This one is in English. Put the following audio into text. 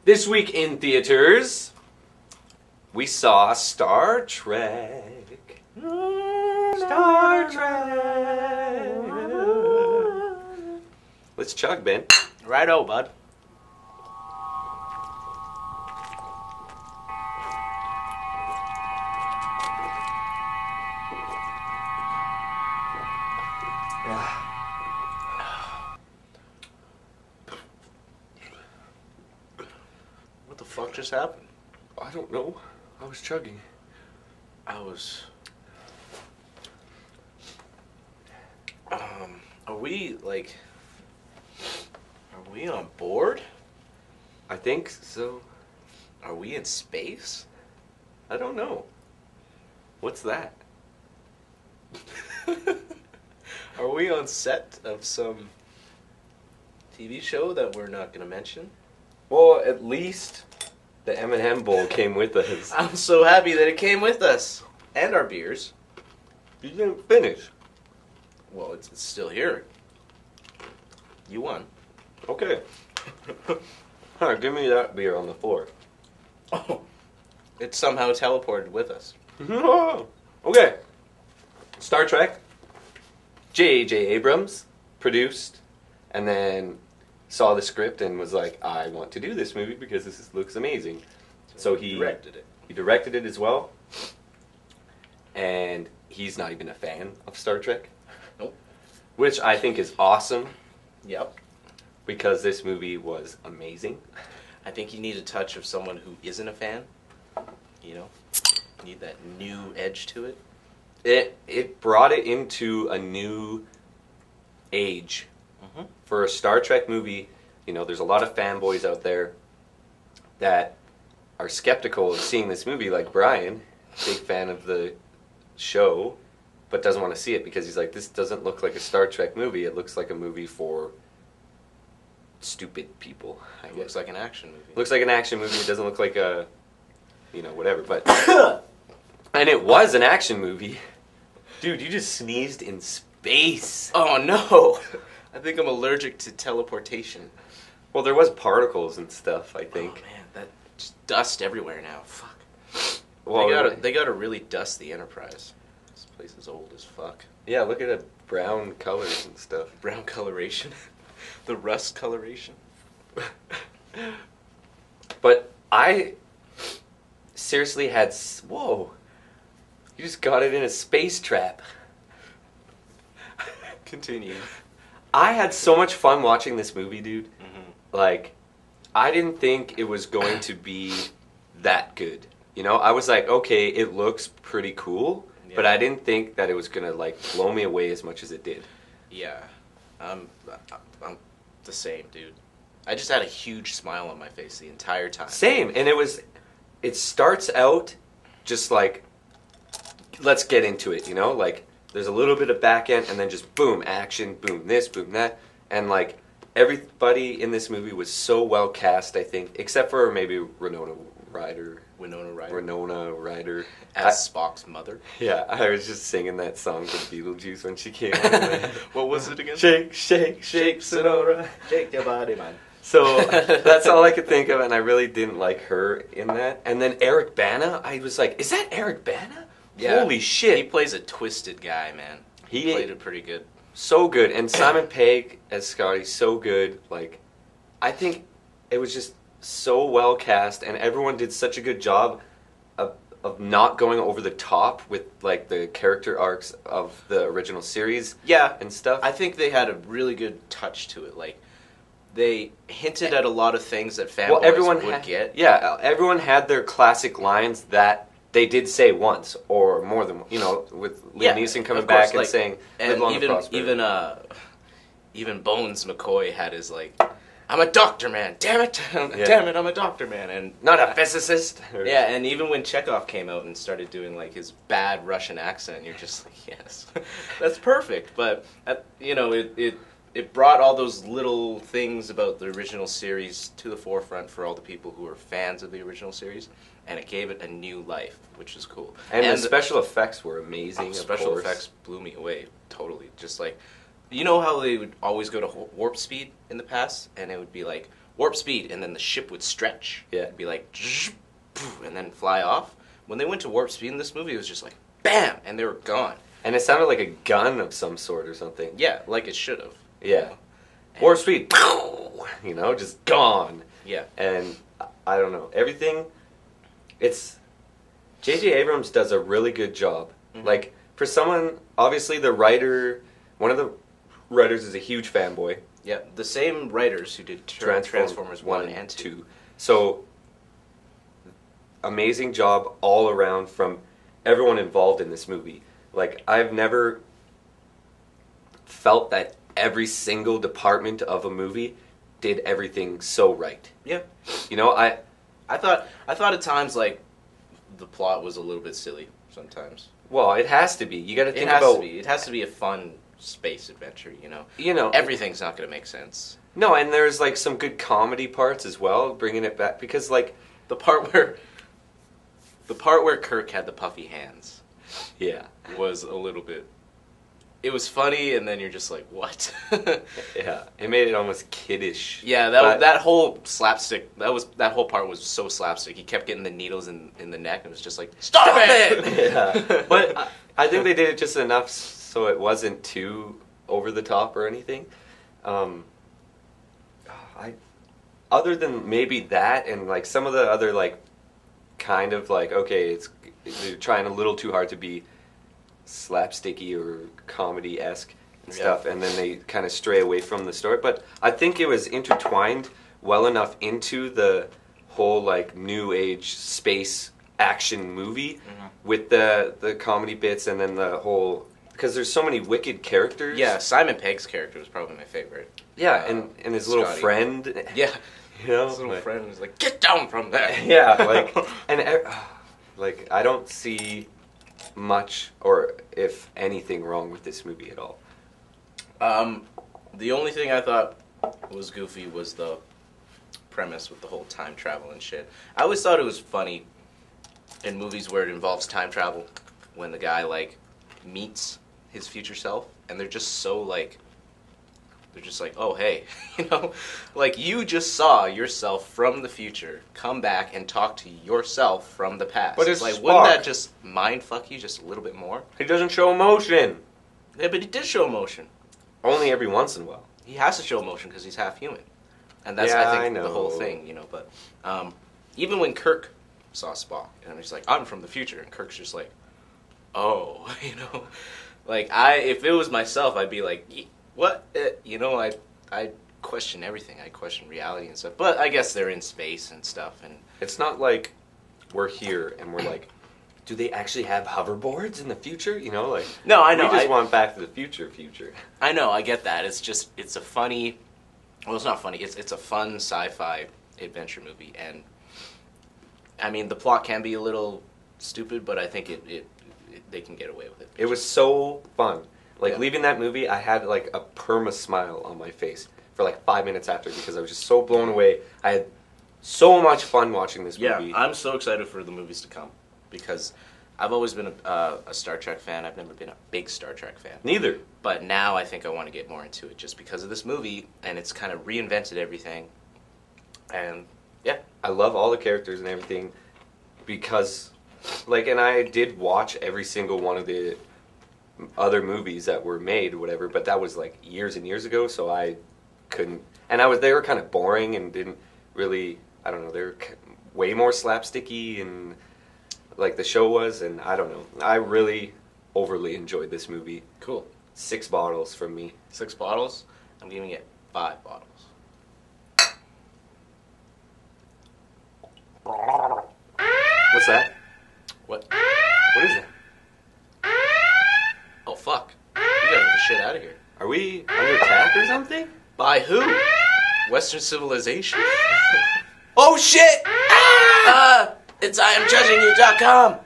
This week in theaters, we saw Star Trek. Star Trek. Let's chug, Ben. Righto, bud. What the fuck just happened? I don't know. I was chugging. Are we on board? I think so. Are we in space? I don't know. What's that? Are we on set of some TV show that we're not gonna mention? Well, at least the M&M bowl came with us. I'm so happy that it came with us. And our beers. You didn't finish. Well, it's still here. You won. Okay. Alright, give me that beer on the floor. Oh. It somehow teleported with us. Okay. Star Trek. J.J. Abrams produced, and then saw the script and was like, I want to do this movie because looks amazing. So he directed it. He directed it as well. And he's not even a fan of Star Trek. Nope. Which I think is awesome. Yep. Because this movie was amazing. I think you need a touch of someone who isn't a fan. You know? You need that new edge to it. It brought it into a new age. Mm-hmm. For a Star Trek movie, you know, there's a lot of fanboys out there that are skeptical of seeing this movie, like Brian, big fan of the show, but doesn't want to see it because he's like, this doesn't look like a Star Trek movie. It looks like a movie for stupid people. It looks like an action movie. Looks like an action movie. It doesn't look like a, you know, whatever. But and it was an action movie. Dude, you just sneezed in space. Oh no! I think I'm allergic to teleportation. Well, there was particles and stuff, I think. Oh man, that just dust everywhere now. Fuck. Well, they gotta really dust the Enterprise. This place is old as fuck. Yeah, look at the brown colors and stuff. Brown coloration. The rust coloration. But I seriously had... Whoa. You just got it in a space trap. Continue. I had so much fun watching this movie, dude. Mm-hmm. Like, I didn't think it was going to be that good. You know, I was like, okay, it looks pretty cool, yeah. But I didn't think that it was going to, like, blow me away as much as it did. Yeah. I'm the same, dude. I just had a huge smile on my face the entire time. Same, and it starts out just like, let's get into it, you know? Like, there's a little bit of back end, and then just boom, action, boom this, boom that. And, like, everybody in this movie was so well cast, I think, except for maybe Winona Ryder. As Spock's mother. Yeah, I was just singing that song from Beetlejuice when she came on. What was it again? Shake, shake, shake, Sonora. Shake your body, man. So that's all I could think of, and I really didn't like her in that. And then Eric Bana, I was like, is that Eric Bana? Yeah. Holy shit. He plays a twisted guy, man. He played it pretty good. So good. And Simon Pegg as Scotty, so good. Like, I think it was just so well cast, and everyone did such a good job of not going over the top with, like, the character arcs of the original series. Yeah. And stuff. I think they had a really good touch to it. Like, they hinted at a lot of things that fanboys would get. Yeah, everyone had their classic lines that they did say once or more than, you know, with Liam Neeson coming back and like, saying, and even Bones McCoy had his, like, I'm a doctor man, damn it, I'm a doctor man, and not a physicist. Yeah, and even when Chekhov came out and started doing, like, his bad Russian accent, you're just like, yes, that's perfect. But you know, it brought all those little things about the original series to the forefront for all the people who are fans of the original series, and it gave it a new life, which is cool. And the special effects were amazing. Special effects blew me away totally. Just like, you know how they would always go to warp speed in the past, and it would be like warp speed, and then the ship would stretch. Yeah. It'd be like, and then fly off. When they went to warp speed in this movie, it was just like, bam, and they were gone. And it sounded like a gun of some sort or something. Yeah, like it should have. Yeah. Warp speed, you know, just gone. Yeah. And I don't know, everything, it's, J.J. Abrams does a really good job. Mm-hmm. Like, for someone, obviously the writer, one of the writers is a huge fanboy. Yeah, the same writers who did Transformers 1 and 2. So, amazing job all around from everyone involved in this movie. Like, I've never felt that every single department of a movie did everything so right. Yeah. You know, I thought at times, like, the plot was a little bit silly sometimes. Well, it has to be. You got to think It about. It has to be a fun space adventure. You know. You know, Everything's not going to make sense. No, and there's like some good comedy parts as well, bringing it back because like the part where Kirk had the puffy hands. Yeah. Was a little bit. It was funny, and then you're just like, what? Yeah, it made it almost kiddish. Yeah, that whole slapstick. That whole part was so slapstick. He kept getting the needles in the neck, and it was just like, stop it! Yeah, but I think they did it just enough so it wasn't too over the top or anything. Other than maybe that, and like some of the other like, kind of like okay, they're trying a little too hard to be slapsticky or comedy-esque and stuff, and then they kind of stray away from the story. But I think it was intertwined well enough into the whole like new age space action movie with the comedy bits, and then the whole, because there's so many wicked characters. Yeah, Simon Pegg's character was probably my favorite. Yeah, and his little friend. Yeah, you know, his little friend was like, get down from there. Yeah, like like I don't see much or if anything wrong with this movie at all. The only thing I thought was goofy was the premise with the whole time travel and shit. I always thought it was funny in movies where it involves time travel when the guy like meets his future self and they're just so like, they're just like, oh hey, you know, like you just saw yourself from the future come back and talk to yourself from the past. But it's like, Spock. wouldn't that just mind fuck you just a little bit more? He doesn't show emotion. Yeah, but he did show emotion. Only every once in a while. He has to show emotion because he's half human, and that's Yeah, I think I know. the whole thing, you know. But even when Kirk saw Spock, and he's like, "I'm from the future," and Kirk's just like, "Oh," you know, like if it was myself, I'd be like, "What?" You know, I question everything. I question reality and stuff. But I guess they're in space and stuff, and It's not like we're here and we're like, do they actually have hoverboards in the future? You know, like no, I know. We just want Back to the Future. I know, I get that. It's a funny. Well, it's not funny. It's a fun sci-fi adventure movie, and I mean the plot can be a little stupid, but I think they can get away with it. It was so fun. Like Yeah. leaving that movie, I had like a perma smile on my face for like 5 minutes after because I was just so blown away. I had so much fun watching this movie. Yeah, I'm so excited for the movies to come because I've always been a Star Trek fan. I've never been a big Star Trek fan. Neither. But now I think I want to get more into it just because of this movie, and it's kind of reinvented everything. And yeah, I love all the characters and everything because, like, and I did watch every single one of the other movies that were made, whatever, but that was like years and years ago, so I couldn't, and they were kind of boring and didn't really, I don't know, they were way more slapsticky and like the show was, and I don't know, I really overly enjoyed this movie. cool. 6 bottles from me. 6 bottles. I'm giving it 5 bottles. What's that? What? What is that? Oh fuck! You gotta get the shit out of here. Are we under attack or something? By who? Western civilization. Oh shit! It's IamJudgingYou.com.